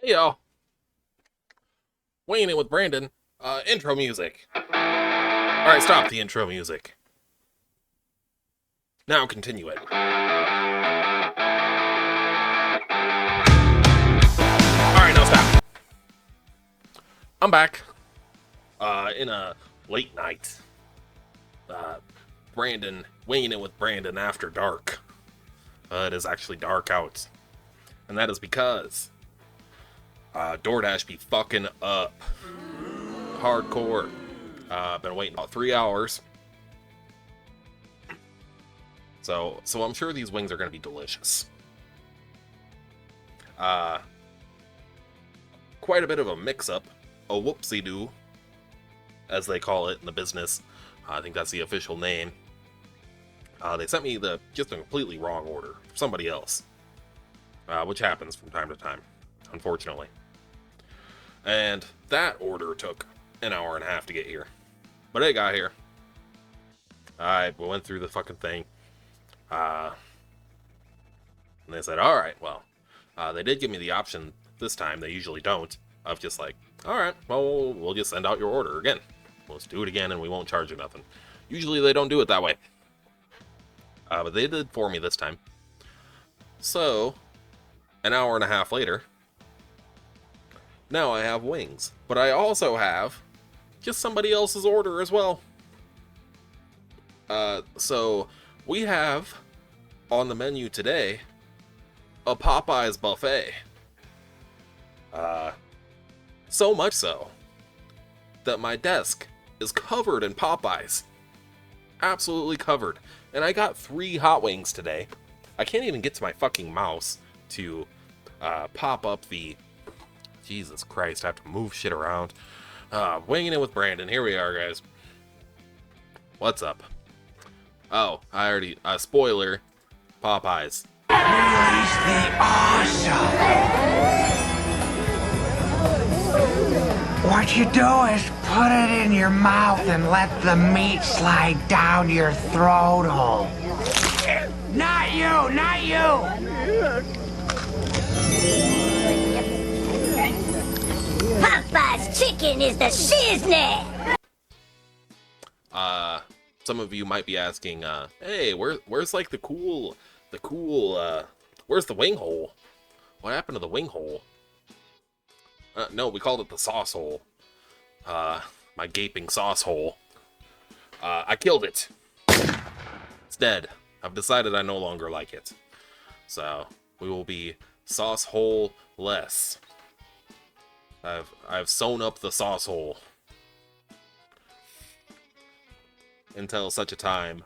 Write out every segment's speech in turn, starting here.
Hey y'all, weighing in with Brandon. Intro music. Alright, stop the intro music. Now continue it. Alright, now stop. I'm back. In a late night. Brandon, weighing in with Brandon after dark. It is actually dark out. And that is because DoorDash be fucking up. Hardcore. Been waiting about 3 hours. So I'm sure these wings are going to be delicious. Quite a bit of a mix-up. A whoopsie-doo, as they call it in the business. I think that's the official name. They sent me just a completely wrong order for somebody else. Which happens from time to time, unfortunately. And that order took an hour and a half to get here. But it got here. We went through the fucking thing. And they said, alright, well, they did give me the option this time, they usually don't, of just like, alright, well, we'll just send out your order again. We'll just do it again and we won't charge you nothing. Usually they don't do it that way. But they did for me this time. So, an hour and a half later, now I have wings. But I also have just somebody else's order as well. So, we have on the menu today a Popeyes buffet. So much so that my desk is covered in Popeyes. Absolutely covered. And I got 3 hot wings today. I can't even get to my fucking mouse to pop up the... Jesus Christ, I have to move shit around. Winging it with Brandon. Here we are, guys. What's up? Oh, I already... spoiler. Popeyes. Release the awesome! What you do is put it in your mouth and let the meat slide down your throat hole. Not you! Not you! Popeye's chicken is the shiznit! Some of you might be asking, hey, where's like the cool, where's the wing hole? What happened to the wing hole? No, we called it the sauce hole. My gaping sauce hole. I killed it. It's dead. I've decided I no longer like it. So, we will be sauce hole less. I've sewn up the sauce hole. Until such a time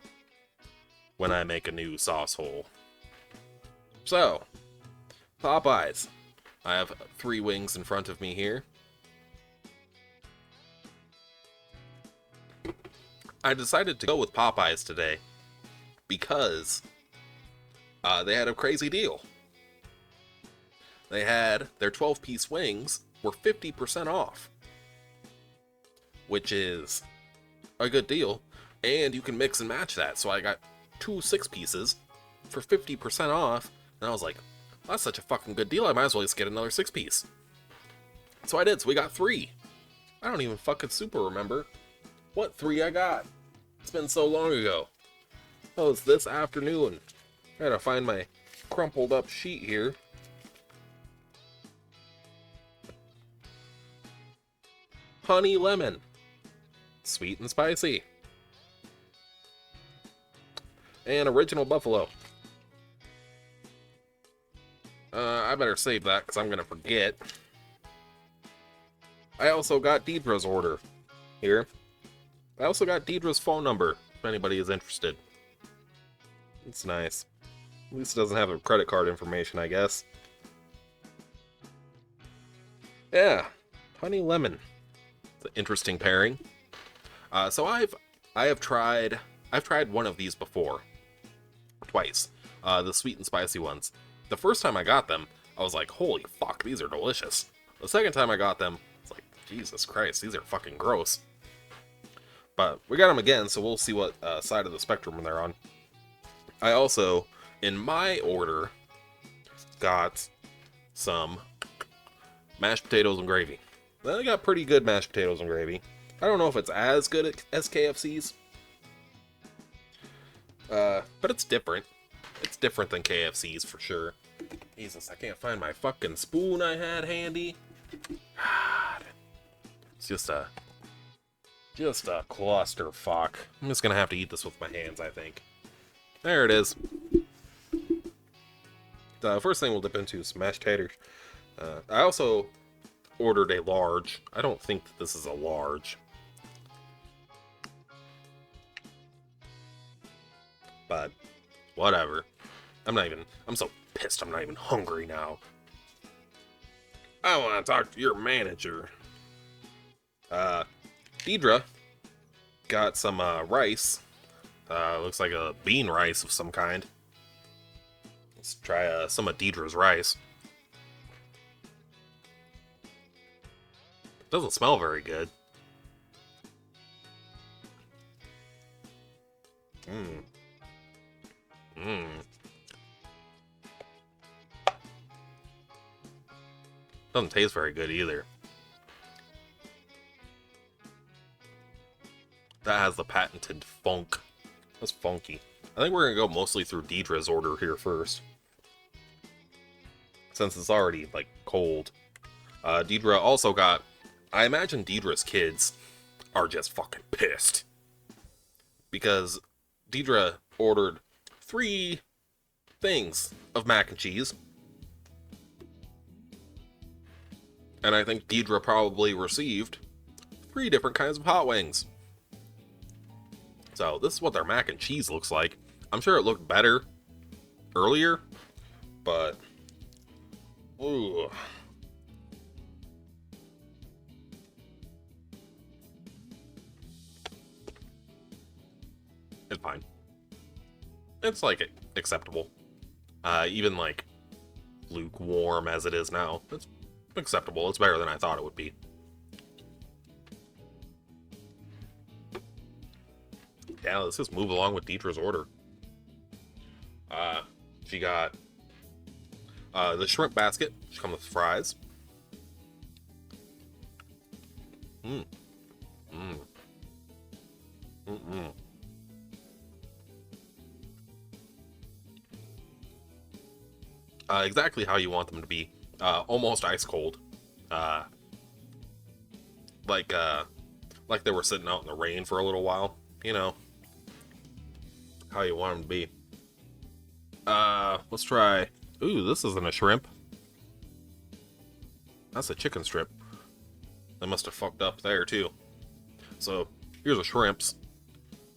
when I make a new sauce hole. So, Popeyes. I have 3 wings in front of me here. I decided to go with Popeyes today because they had a crazy deal. They had their 12-piece wings were 50% off, which is a good deal, and you can mix and match that. So I got 2 6-pieces for 50% off, and I was like, that's such a fucking good deal, I might as well just get another 6-piece. So I did, so we got 3. I don't even fucking super remember what 3 I got. It's been so long ago. Oh, it's this afternoon. I gotta find my crumpled up sheet here. Honey lemon. Sweet and spicy. And original buffalo. I better save that because I'm gonna forget. I also got Deedra's order here. I also got Deedra's phone number if anybody is interested. It's nice. At least it doesn't have a credit card information, I guess. Yeah, honey lemon. It's an interesting pairing. So I've tried one of these before. Twice. The sweet and spicy ones. The first time I got them, I was like, holy fuck, these are delicious. The second time I got them, it's like, Jesus Christ, these are fucking gross. But we got them again, so we'll see what side of the spectrum they're on. I also, in my order, got some mashed potatoes and gravy. They got pretty good mashed potatoes and gravy. I don't know if it's as good as KFC's, but it's different. It's different than KFC's for sure. Jesus, I can't find my fucking spoon I had handy. God. It's just a clusterfuck. I'm just gonna have to eat this with my hands, I think. There it is. The first thing we'll dip into is mashed taters. I also ordered a large. I don't think that this is a large. But whatever. I'm so pissed I'm not even hungry now. I want to talk to your manager. Deedra got some rice. Looks like a bean rice of some kind. Let's try some of Deedra's rice. Doesn't smell very good. Doesn't taste very good either. That has the patented funk. That's funky. I think we're gonna go mostly through Deedra's order here first, since it's already like cold. Deedra also got. I imagine Deedra's kids are just fucking pissed because Deedra ordered 3 things of mac and cheese, and I think Deedra probably received 3 different kinds of hot wings. So this is what their mac and cheese looks like. I'm sure it looked better earlier, but ooh. It's fine. It's like acceptable. Even like lukewarm as it is now, it's acceptable. It's better than I thought it would be. Yeah, let's just move along with Deedra's order. She got the shrimp basket. She comes with fries. Exactly how you want them to be. Almost ice cold. Like they were sitting out in the rain for a little while. You know, how you want them to be. Let's try. Ooh, this isn't a shrimp. That's a chicken strip. They must have fucked up there too. So here's the shrimps.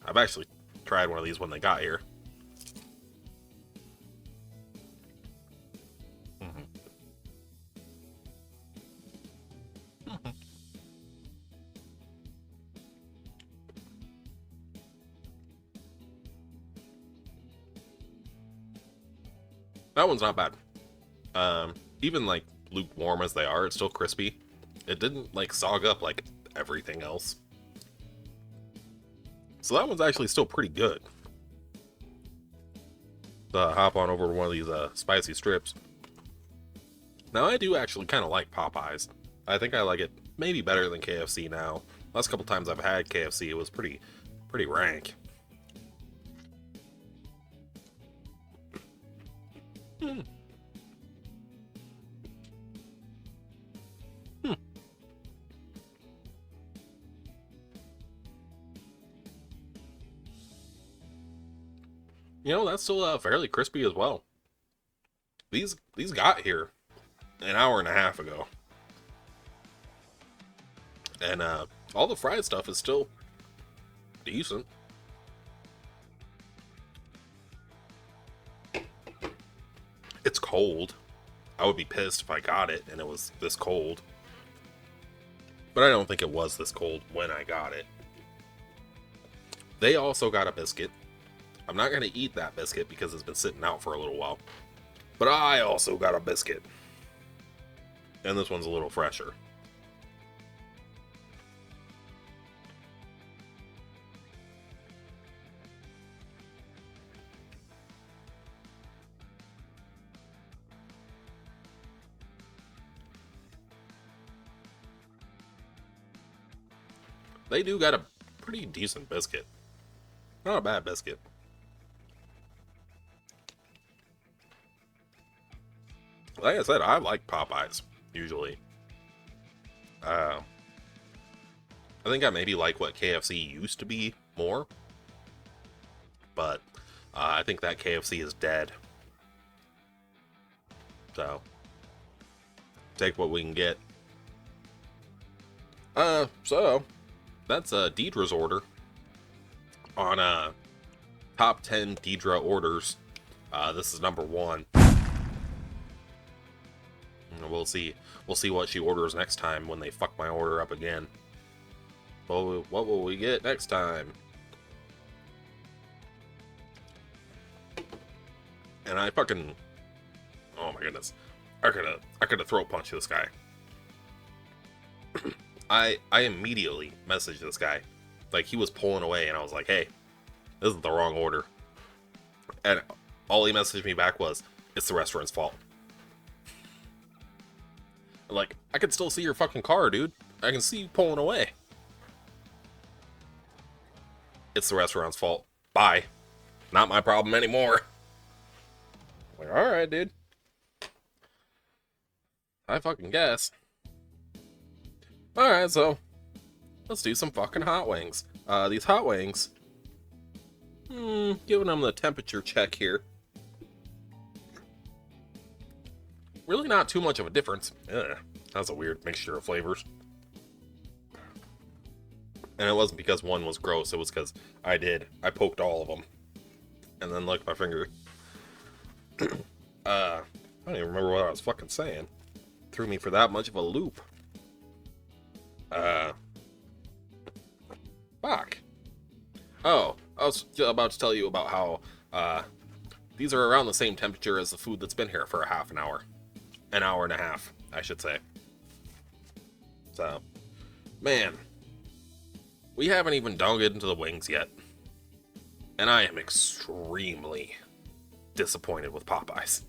I've actually tried one of these when they got here. That one's not bad. Even like lukewarm as they are, it's still crispy. It didn't like sog up like everything else. So that one's actually still pretty good. Hop on over to one of these spicy strips. Now I do actually kind of like Popeyes. I think I like it maybe better than KFC now. Last couple times I've had KFC, it was pretty rank. You know, that's still fairly crispy as well. These got here an hour and a half ago. And all the fried stuff is still decent. It's cold. I would be pissed if I got it and it was this cold. But I don't think it was this cold when I got it. They also got a biscuit. I'm not going to eat that biscuit because it's been sitting out for a little while. But I also got a biscuit. And this one's a little fresher. they do got a pretty decent biscuit. Not a bad biscuit. Like I said, I like Popeyes, usually. I think I maybe like what KFC used to be more. But I think that KFC is dead. So, take what we can get. So, that's Deedra's order. On top 10 Deedra orders, this is number 1. We'll see what she orders next time when they fuck my order up again. Well, what will we get next time? And I fucking, oh my goodness, I could have throat punched this guy. I immediately messaged this guy, like he was pulling away, and I was like, hey, this is the wrong order. And all he messaged me back was, it's the restaurant's fault. Like, I can still see your fucking car, dude. I can see you pulling away. It's the restaurant's fault. Bye. Not my problem anymore. Like, alright, dude. I fucking guess. Alright, so let's do some fucking hot wings. These hot wings, giving them the temperature check here. Really not too much of a difference. Ugh, that's a weird mixture of flavors. And it wasn't because one was gross, it was because I poked all of them. And then licked my finger. I don't even remember what I was fucking saying. Threw me for that much of a loop. Fuck. Oh, I was about to tell you about how, these are around the same temperature as the food that's been here for a half an hour. An hour and a half, I should say. So, man. We haven't even dug into the wings yet. And I am extremely disappointed with Popeyes.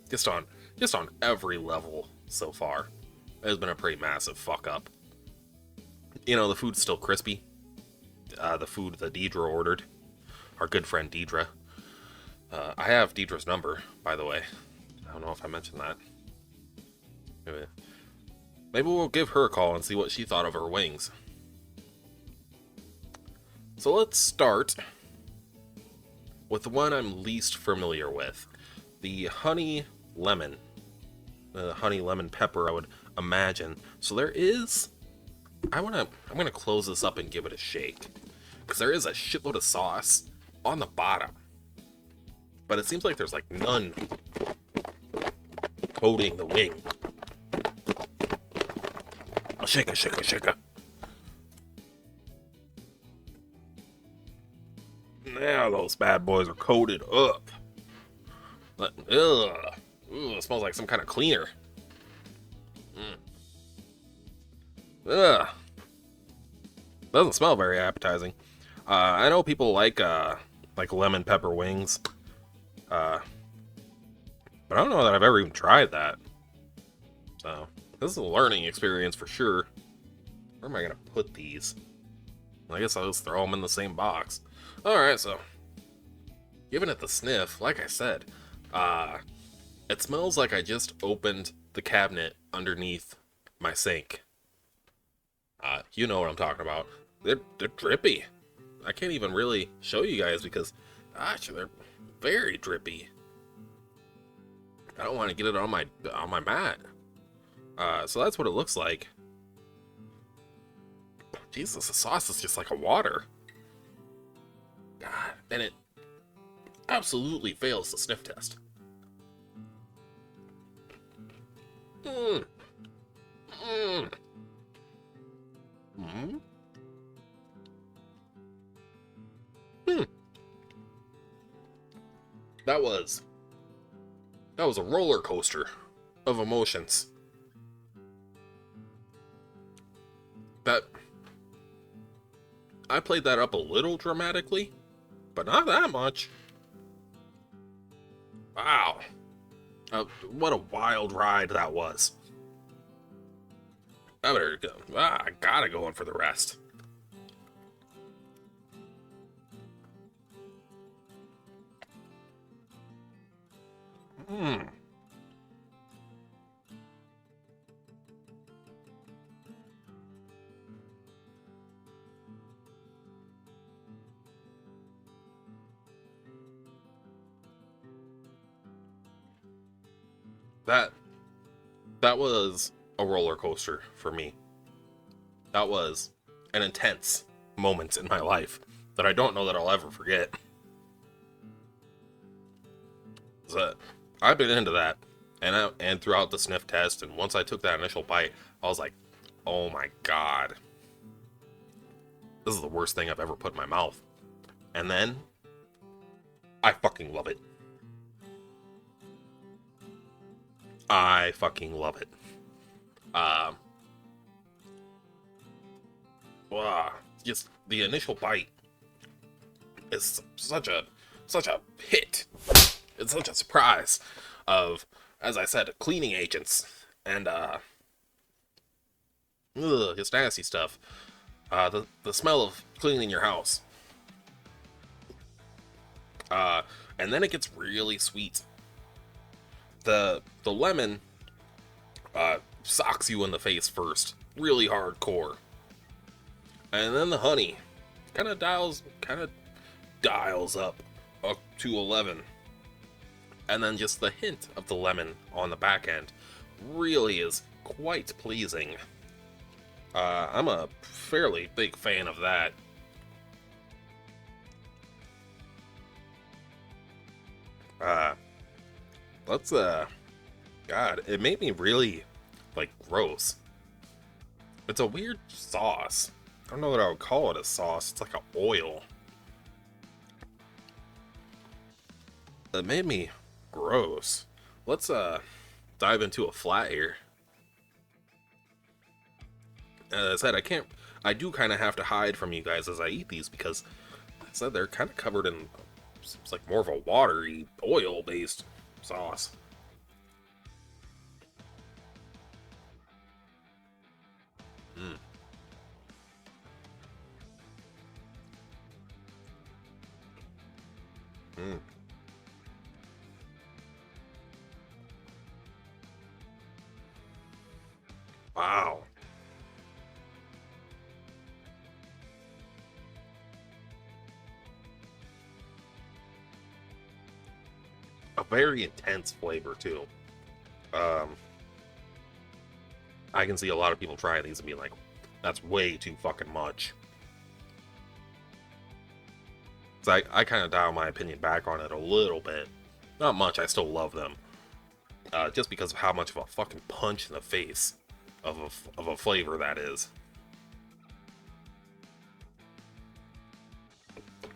Just on every level so far. It has been a pretty massive fuck up. You know, the food's still crispy. The food that Deedra ordered. Our good friend Deedra. I have Deedra's number, by the way. I don't know if I mentioned that. Maybe we'll give her a call and see what she thought of her wings. So let's start with the one I'm least familiar with. The honey lemon. The honey lemon pepper, I would imagine. So there is... I'm gonna close this up and give it a shake. Because there is a shitload of sauce on the bottom. But it seems like there's like none coating the wing. Shake it, shake it, shake it. Now those bad boys are coated up. But, ugh. Ooh, it smells like some kind of cleaner. Ugh. Doesn't smell very appetizing. I know people like lemon pepper wings. But I don't know that I've ever even tried that. So, this is a learning experience for sure. Where am I gonna put these? I guess I'll just throw them in the same box. Alright, so, giving it the sniff, like I said, it smells like I just opened the cabinet underneath my sink. You know what I'm talking about. They're drippy. I can't even really show you guys because, gosh, they're very drippy. I don't want to get it on my mat. So that's what it looks like. Jesus, the sauce is just like a water. God, and it absolutely fails the sniff test. That was a roller coaster of emotions. I played that up a little dramatically, but not that much. Wow. What a wild ride that was. I better go. I gotta go in for the rest. Hmm. That that was a roller coaster for me. That was an intense moment in my life that I don't know that I'll ever forget. So, I've been into that, and throughout the sniff test, and once I took that initial bite, I was like, "Oh my god, this is the worst thing I've ever put in my mouth." And then I fucking love it. I fucking love it. Uh, wow, just the initial bite is such a hit. It's such a surprise of, as I said, cleaning agents and just nasty stuff. The smell of cleaning your house. And then it gets really sweet. The lemon socks you in the face first, really hardcore, and then the honey kind of dials up to 11, and then just the hint of the lemon on the back end really is quite pleasing. I'm a fairly big fan of that. Let's God, it made me really like gross. It's a weird sauce. I don't know that I would call it a sauce. It's like an oil. It made me gross. Let's dive into a flat here. As I said, I do kind of have to hide from you guys as I eat these because I said they're kind of covered in, seems like more of a watery, oil-based sauce. Mm. Mm. Wow. A very intense flavor too. Um, I can see a lot of people trying these and being like, "That's way too fucking much." So I kind of dial my opinion back on it a little bit. Not much. I still love them, just because of how much of a fucking punch in the face of a flavor that is.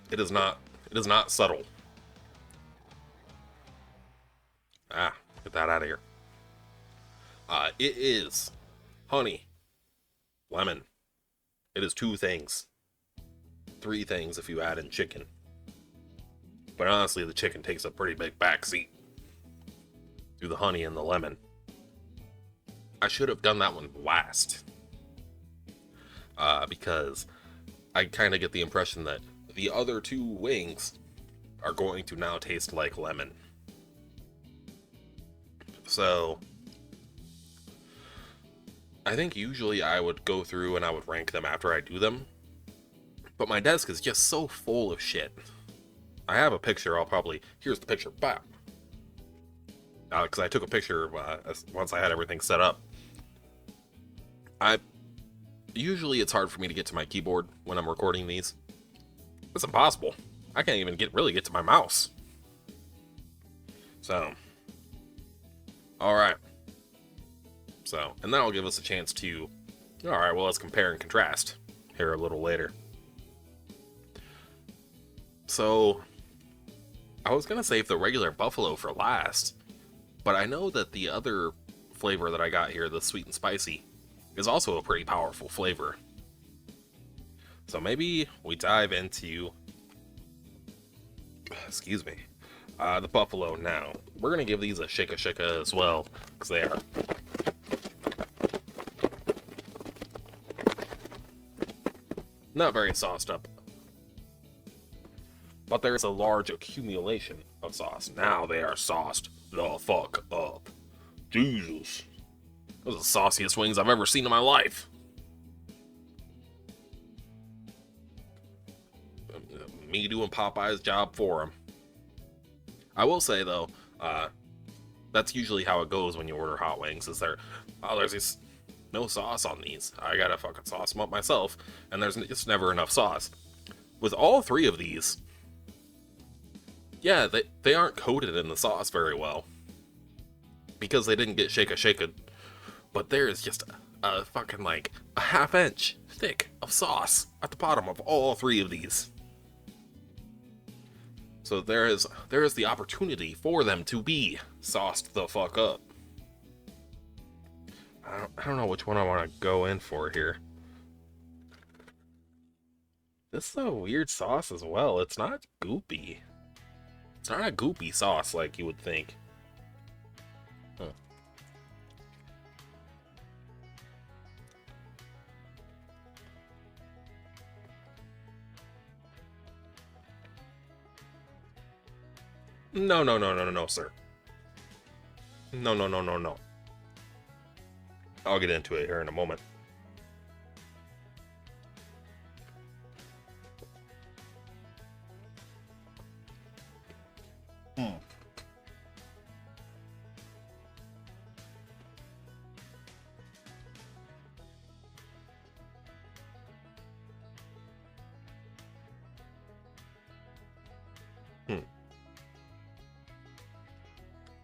It is not. It is not subtle. Ah, get that out of here. It is honey, lemon. It is two things. Three things if you add in chicken. But honestly, the chicken takes a pretty big backseat to the honey and the lemon. I should have done that one last. Because I kind of get the impression that the other two wings are going to now taste like lemon. So, I think usually I would go through and I would rank them after I do them. But my desk is just so full of shit. I have a picture, here's the picture, bam. Because I took a picture once I had everything set up. Usually it's hard for me to get to my keyboard when I'm recording these. It's impossible. I can't even really get to my mouse. So, alright. So, and that'll give us a chance to, alright, well, let's compare and contrast here a little later. So, I was gonna save the regular buffalo for last, but I know that the other flavor that I got here, the sweet and spicy, is also a pretty powerful flavor. So maybe we dive into, excuse me, the buffalo now. We're gonna give these a shika as well, because they are not very sauced up. But there's a large accumulation of sauce. Now they are sauced the fuck up. Jesus. Those are the sauciest wings I've ever seen in my life. Me doing Popeye's job for him. I will say, though, that's usually how it goes when you order hot wings, is there's no sauce on these. I gotta fucking sauce them up myself, and there's just never enough sauce. With all three of these, yeah, they aren't coated in the sauce very well. Because they didn't get shaken. But there is just a fucking, like, a half-inch thick of sauce at the bottom of all three of these. So there is the opportunity for them to be sauced the fuck up. I don't know which one I want to go in for here. This is a weird sauce as well. It's not goopy. It's not a goopy sauce like you would think. Huh. No, sir. No. I'll get into it here in a moment.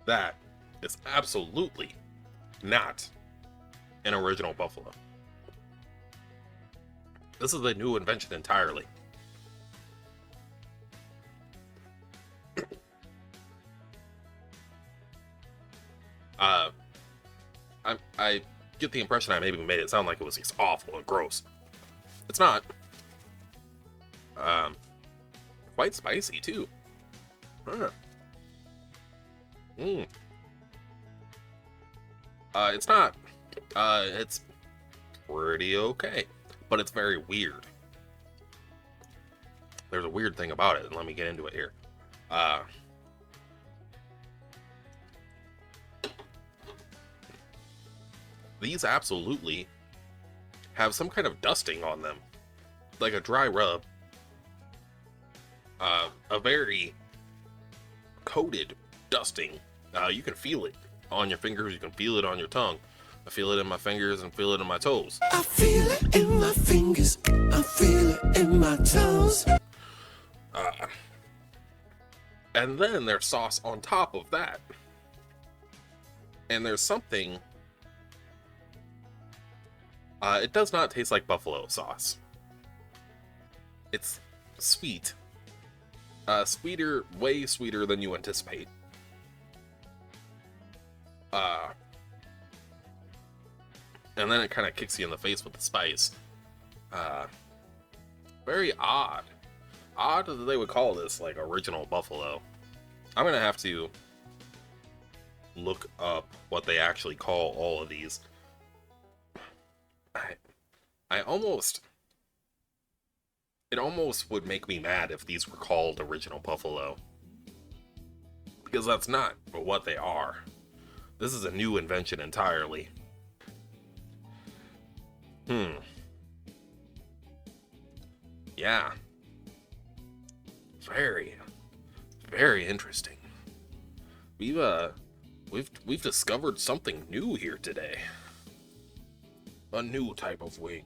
That is absolutely not an original buffalo. This is a new invention entirely. I get the impression I maybe made it sound like it was just awful and gross. It's not. Quite spicy too. Huh. It's not. It's pretty okay, but it's very weird. There's a weird thing about it, and let me get into it here. These absolutely have some kind of dusting on them, like a dry rub. A very coated dusting. You can feel it on your fingers, you can feel it on your tongue. I feel it in my fingers and feel it in my toes. I feel it in my fingers, I feel it in my toes. And then there's sauce on top of that. And there's something... it does not taste like buffalo sauce. It's sweet. Sweeter, way sweeter than you anticipate. And then it kind of kicks you in the face with the spice. Very odd. Odd that they would call this, like, original buffalo. I'm gonna have to look up what they actually call all of these. I almost... It almost would make me mad if these were called original buffalo. Because that's not what they are. This is a new invention entirely. Yeah. Very, very interesting. We've discovered something new here today. A new type of wing.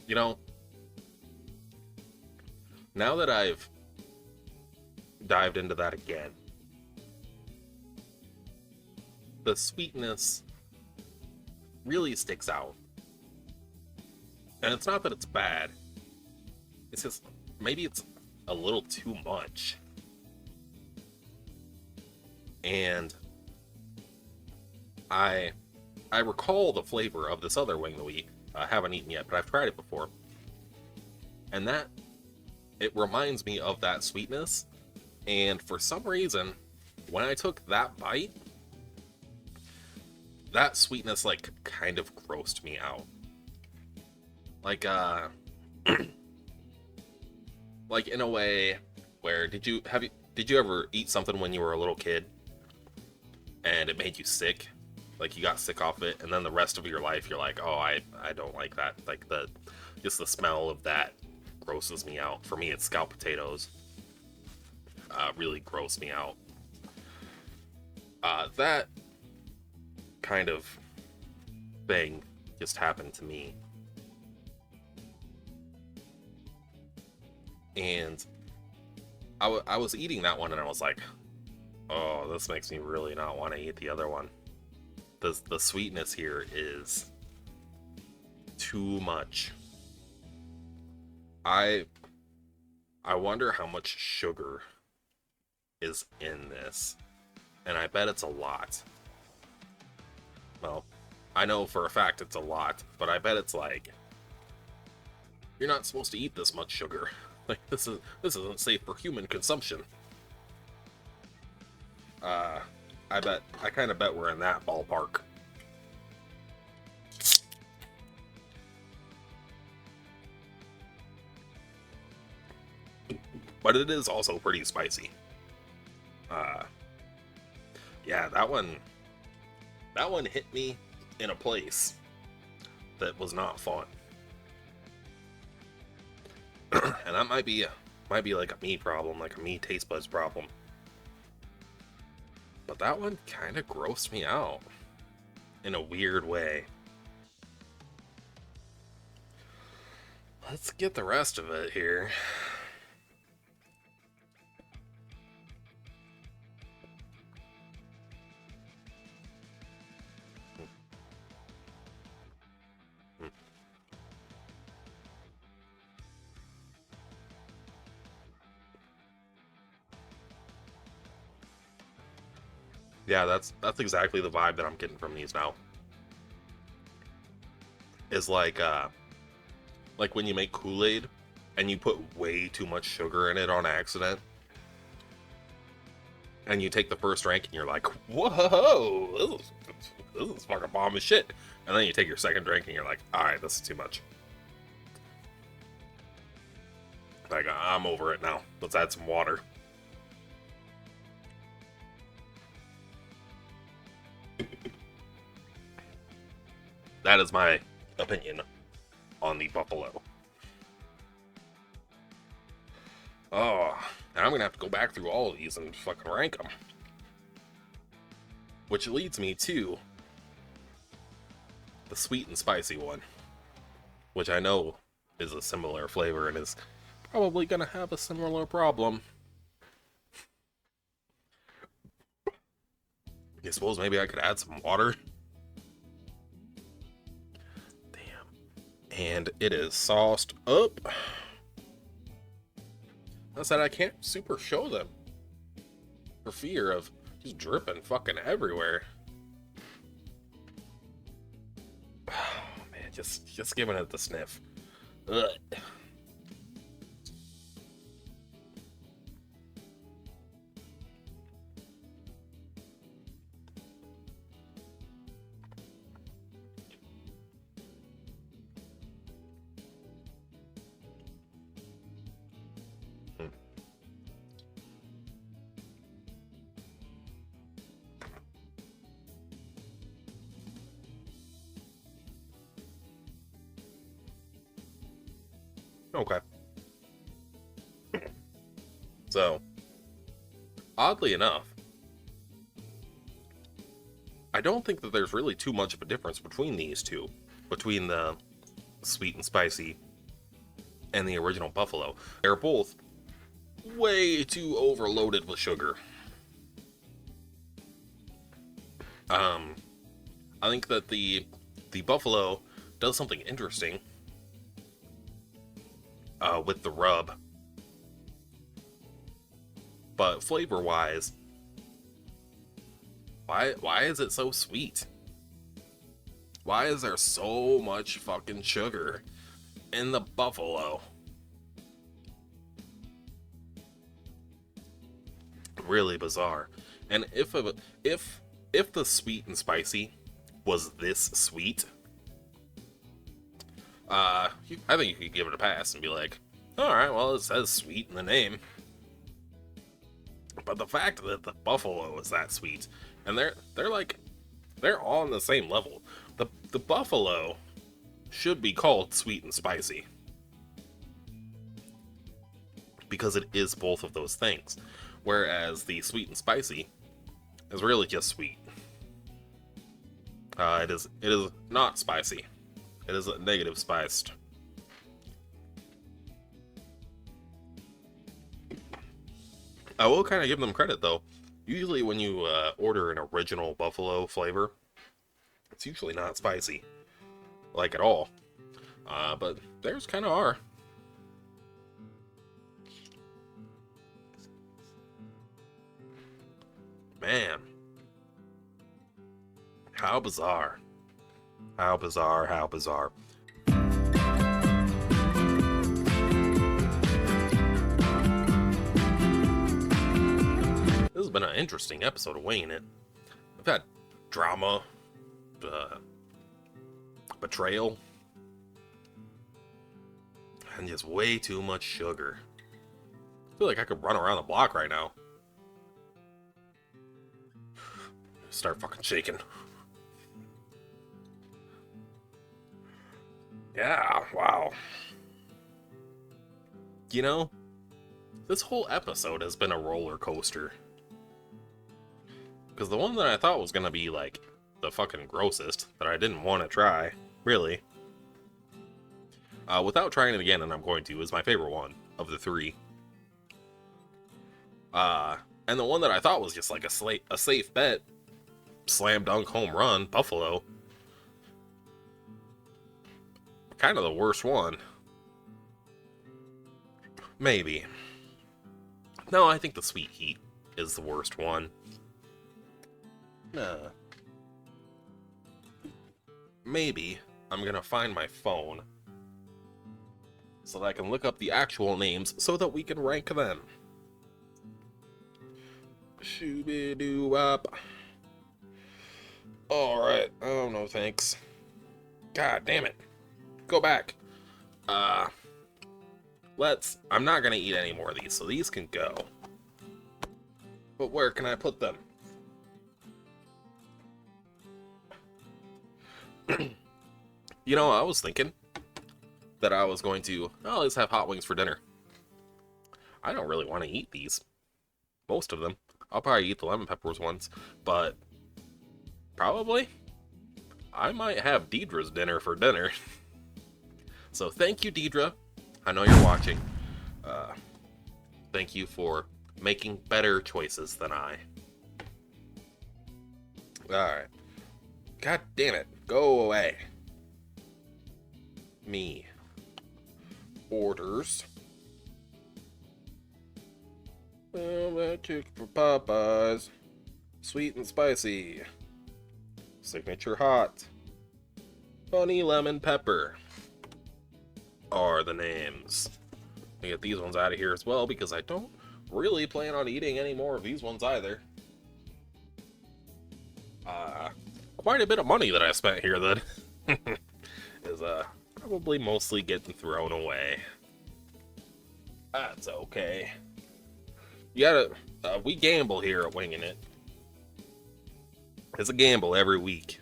You know, now that I've dived into that again, the sweetness really sticks out. And it's not that it's bad, it's just, maybe it's a little too much. And I recall the flavor of this other wing that we haven't eaten yet, but I've tried it before. And that, it reminds me of that sweetness. And for some reason, when I took that bite, that sweetness, like, kind of grossed me out. Like, like in a way where, did you ever eat something when you were a little kid and it made you sick? Like, you got sick off it, and then the rest of your life you're like, oh, I don't like that. Like, just the smell of that grosses me out. For me, it's scalloped potatoes. Really gross me out. That kind of thing just happened to me. And I was eating that one and I was like, oh, this makes me really not want to eat the other one. The sweetness here is too much. I wonder how much sugar is in this, and I bet it's a lot. Well, I know for a fact it's a lot, but I bet it's like, you're not supposed to eat this much sugar. Like, this isn't safe for human consumption. I kind of bet we're in that ballpark. But it is also pretty spicy. Yeah, that one hit me in a place that was not fun. And that might be like a me problem, like a me taste buds problem. But that one kind of grossed me out in a weird way. Let's get the rest of it here. Yeah, that's exactly the vibe that I'm getting from these now. Is like when you make Kool-Aid and you put way too much sugar in it on accident. And you take the first drink and you're like, whoa, this is fucking bomb as shit. And then you take your second drink and you're like, alright, this is too much. Like, I'm over it now. Let's add some water. That is my opinion on the buffalo. Oh, now I'm gonna have to go back through all of these and fucking rank them. Which leads me to the sweet and spicy one, which I know is a similar flavor and is probably gonna have a similar problem. I suppose maybe I could add some water. And it is sauced up. I said I can't super show them for fear of just dripping fucking everywhere. Oh man, just giving it the sniff. Ugh. Okay. So, oddly enough, I don't think that there's really too much of a difference between these two. Between the sweet and spicy and the original buffalo. They're both way too overloaded with sugar. I think that the buffalo does something interesting with the rub, but flavor-wise, why is it so sweet? Why is there so much fucking sugar in the buffalo? Really bizarre. And if the sweet and spicy was this sweet, I think you could give it a pass and be like, all right, well, it says sweet in the name. But the fact that the buffalo is that sweet, and they're on the same level. The buffalo should be called sweet and spicy, because it is both of those things. Whereas the sweet and spicy is really just sweet. It is not spicy. It is negative spiced. I will kind of give them credit though. Usually when you order an original buffalo flavor, it's usually not spicy, like at all. But theirs kind of are. Man. How bizarre. How bizarre, how bizarre. This has been an interesting episode of Winging It. We've had drama, betrayal, and just way too much sugar. I feel like I could run around the block right now. Start fucking shaking. Yeah, wow. You know, this whole episode has been a roller coaster. Because the one that I thought was gonna be, like, the fucking grossest, that I didn't want to try, really, without trying it again, and I'm going to, is my favorite one of the three. And the one that I thought was just like a safe bet, slam dunk home run, buffalo, kind of the worst one. Maybe. No, I think the Sweet Heat is the worst one. Maybe I'm gonna find my phone so that I can look up the actual names so that we can rank them. Shooby-doo-wop. Alright, oh no thanks. God damn it. Go back. I'm not gonna eat any more of these, so these can go. But where can I put them? You know, I was thinking that I was going to, oh, let's have hot wings for dinner. I don't really want to eat these. Most of them. I'll probably eat the lemon peppers ones, but probably I might have Deedra's dinner for dinner. So thank you, Deedra. I know you're watching. Thank you for making better choices than I. Alright. God damn it. Go away. Me. Orders. Chicken for Popeyes. Sweet and spicy. Signature hot. Honey lemon pepper are the names. I get these ones out of here as well because I don't really plan on eating any more of these ones either. Quite a bit of money that I spent here that is probably mostly getting thrown away. That's okay. You gotta, we gamble here at Winging It. It's a gamble every week.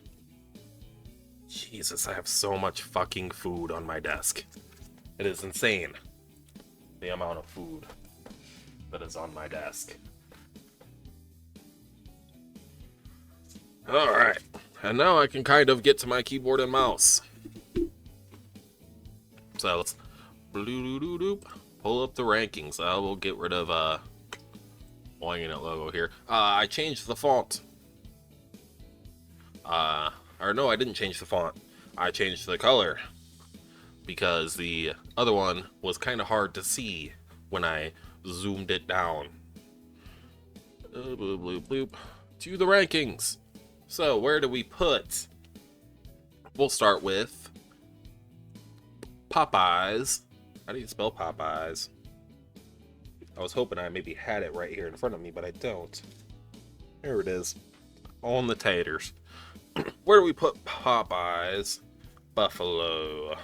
Jesus, I have so much fucking food on my desk. It is insane, the amount of food that is on my desk. Alright, and now I can kind of get to my keyboard and mouse. So let's pull up the rankings. I will get rid of Winging It logo here. I changed the font. Or no, I didn't change the font. I changed the color because the other one was kind of hard to see when I zoomed it down. Bloop, bloop, bloop. To the rankings. So where do we put we'll start with Popeyes. How do you spell Popeyes? I was hoping I maybe had it right here in front of me, but I don't. There it is. On the taters. Where do we put Popeyes? Buffalo.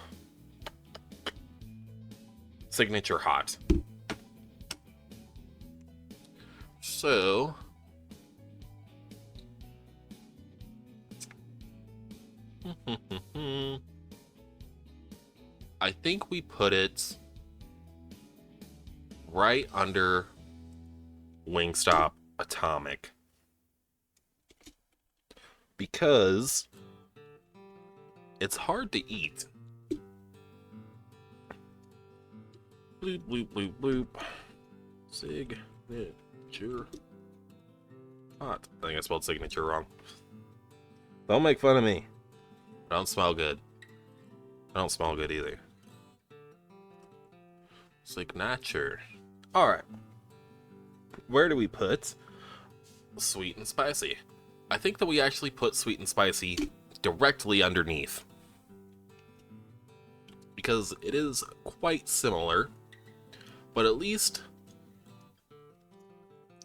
Signature hot. So... I think we put it right under Wingstop Atomic. Because it's hard to eat. Bloop, bloop, bloop, bloop. Signature hot. I think I spelled signature wrong. Don't make fun of me. I don't smell good. I don't smell good either. Signature. Alright. Where do we put sweet and spicy? I think that we actually put sweet and spicy directly underneath. Because it is quite similar. But at least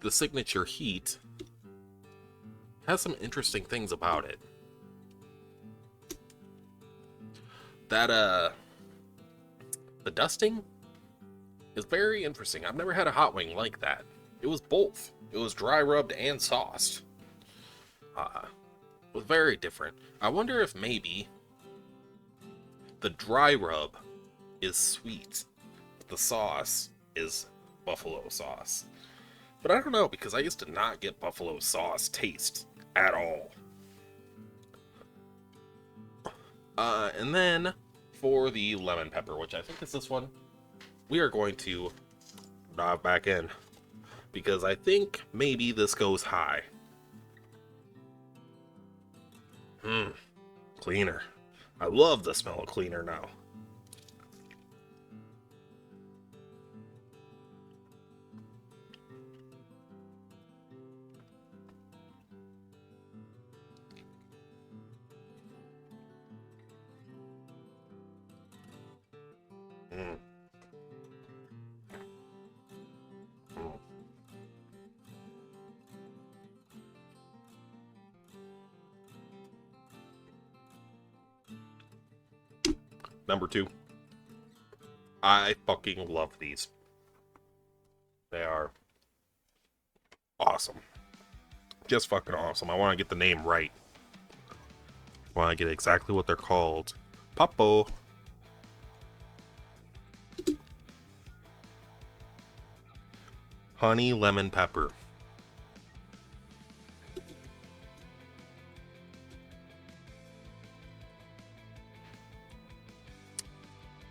the signature heat has some interesting things about it. That, the dusting is very interesting. I've never had a hot wing like that. It was both. It was dry rubbed and sauced. It was very different. I wonder if maybe the dry rub is sweet, but the sauce is buffalo sauce. But I don't know, because I used to not get buffalo sauce taste at all. And then for the lemon pepper, which I think is this one, we are going to dive back in because I think maybe this goes high. Cleaner. I love the smell of cleaner now. Number 2. I fucking love these. They are awesome. Just fucking awesome. I want to get the name right. I want to get exactly what they're called. Popo. Honey lemon pepper.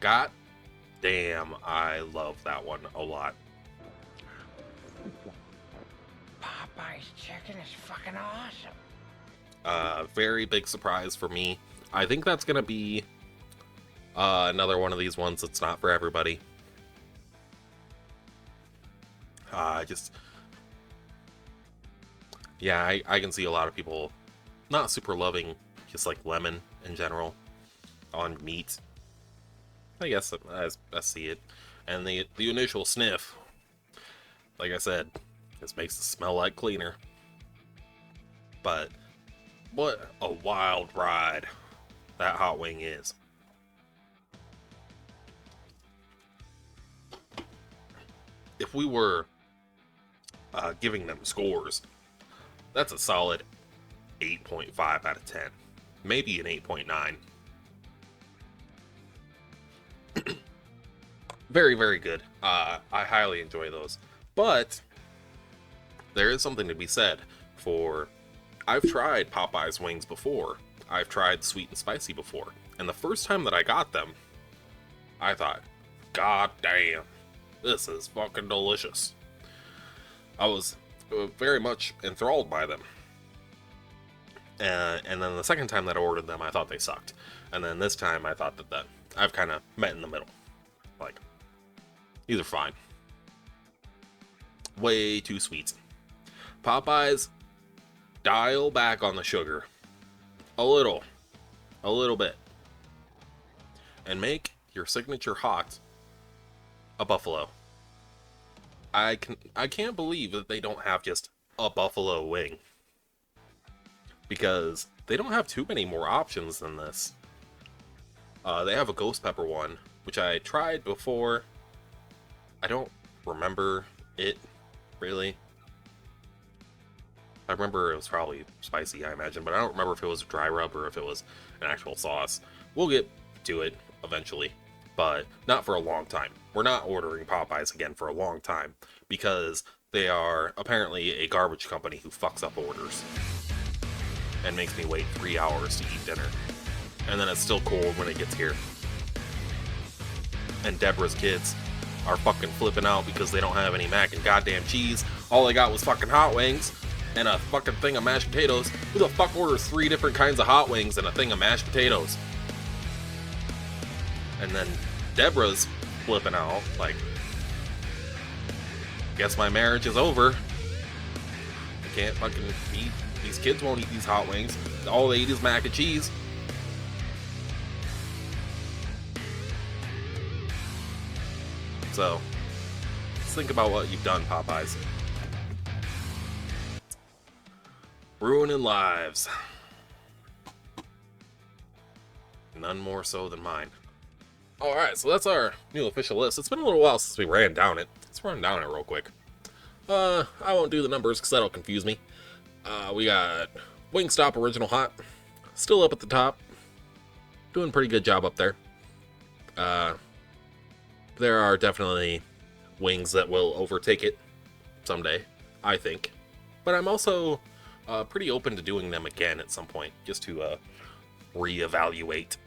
God damn, I love that one a lot. Popeye's chicken is fucking awesome. Very big surprise for me. I think that's gonna be another one of these ones that's not for everybody. Yeah, I can see a lot of people not super loving just like lemon in general on meat. I guess I see it. And the initial sniff, like I said, this makes it smell like cleaner. But what a wild ride that hot wing is. If we were giving them scores, that's a solid 8.5 out of 10. Maybe an 8.9. Very, very good. I highly enjoy those. But there is something to be said for... I've tried Popeyes wings before. I've tried sweet and spicy before. And the first time that I got them, I thought, God damn, this is fucking delicious. I was very much enthralled by them. And then the second time that I ordered them, I thought they sucked. And then this time, I thought that I've kind of met in the middle. Like, these are fine. Way too sweet. Popeyes, dial back on the sugar. A little. a little bit, and make your signature hot a buffalo. I can't believe that they don't have just a buffalo wing, because they don't have too many more options than this. They have a ghost pepper one, which I tried before. I don't remember it really. I remember it was probably spicy, I imagine, but I don't remember if it was a dry rub or if it was an actual sauce. We'll get to it eventually, but not for a long time. We're not ordering Popeyes again for a long time, because they are apparently a garbage company who fucks up orders and makes me wait 3 hours to eat dinner. And then it's still cold when it gets here. And Deborah's kids are fucking flipping out because they don't have any mac and goddamn cheese. All they got was fucking hot wings and a fucking thing of mashed potatoes. Who the fuck orders 3 different kinds of hot wings and a thing of mashed potatoes? And then Deborah's flipping out like, guess my marriage is over. I can't fucking eat. These kids won't eat these hot wings. All they eat is mac and cheese. So, let's think about what you've done, Popeyes. Ruining lives. None more so than mine. Alright, so that's our new official list. It's been a little while since we ran down it. Let's run down it real quick. I won't do the numbers because that'll confuse me. We got Wingstop Original Hot. Still up at the top. Doing a pretty good job up there. There are definitely wings that will overtake it someday, I think. But I'm also pretty open to doing them again at some point, just to reevaluate.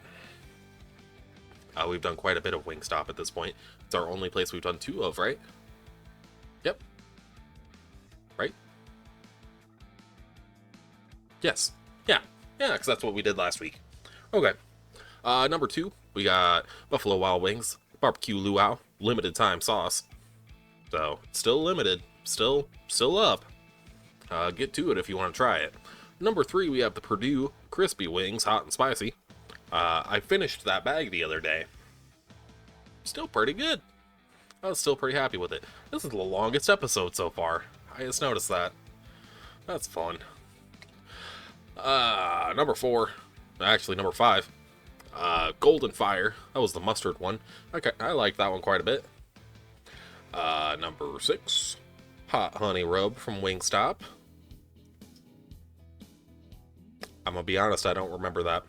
We've done quite a bit of Wingstop at this point. It's our only place we've done 2 of, right? Yep. Right? Yes. Yeah, because that's what we did last week. Okay. Number 2, we got Buffalo Wild Wings Barbecue Luau limited time sauce. So, still limited, still up. Get to it if you want to try it. Number 3, we have the Purdue Crispy Wings, hot and spicy. I finished that bag the other day. Still pretty good. I was still pretty happy with it. This is the longest episode so far. I just noticed that. That's fun. Number 4, actually number 5. Golden Fire. That was the mustard one. Okay, I like that one quite a bit. Number 6. Hot Honey Rub from Wingstop. I'm gonna be honest, I don't remember that.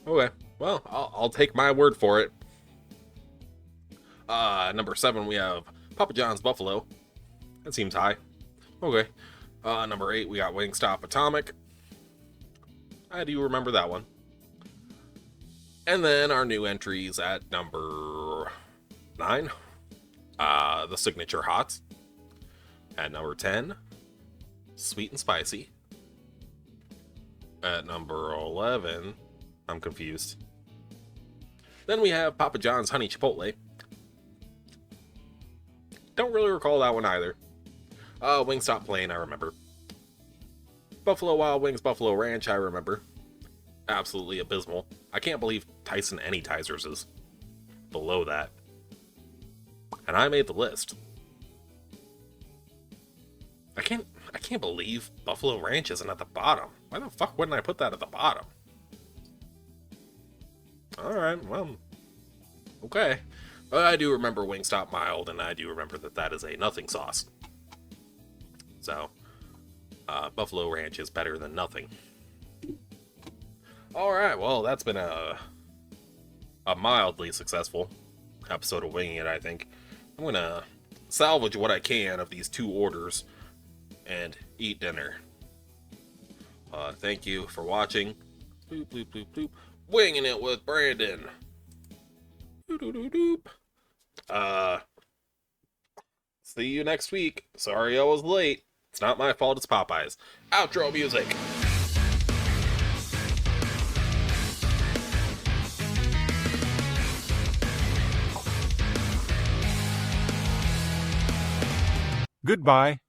Okay, well, I'll take my word for it. Number 7, we have Papa John's Buffalo. That seems high. Okay. Number 8, we got Wingstop Atomic. I do remember that one. And then our new entries at number 9. The Signature Hot. At number 10, Sweet and Spicy. At number 11, I'm confused. Then we have Papa John's Honey Chipotle. Don't really recall that one either. Wingstop Plain, I remember. Buffalo Wild Wings Buffalo Ranch, I remember. Absolutely abysmal. I can't believe Tyson Anytizers is below that. And I made the list. I can't believe Buffalo Ranch isn't at the bottom. Why the fuck wouldn't I put that at the bottom? Alright, well, okay. But I do remember Wingstop Mild, and I do remember that that is a nothing sauce. So, Buffalo Ranch is better than nothing. Alright, well, that's been a mildly successful episode of Winging It, I think. I'm gonna salvage what I can of these 2 orders and eat dinner. Thank you for watching. Bloop, bloop, bloop, bloop. Winging It with Brandon. Doop, doop. See you next week. Sorry I was late. It's not my fault, it's Popeyes. Outro music. Goodbye.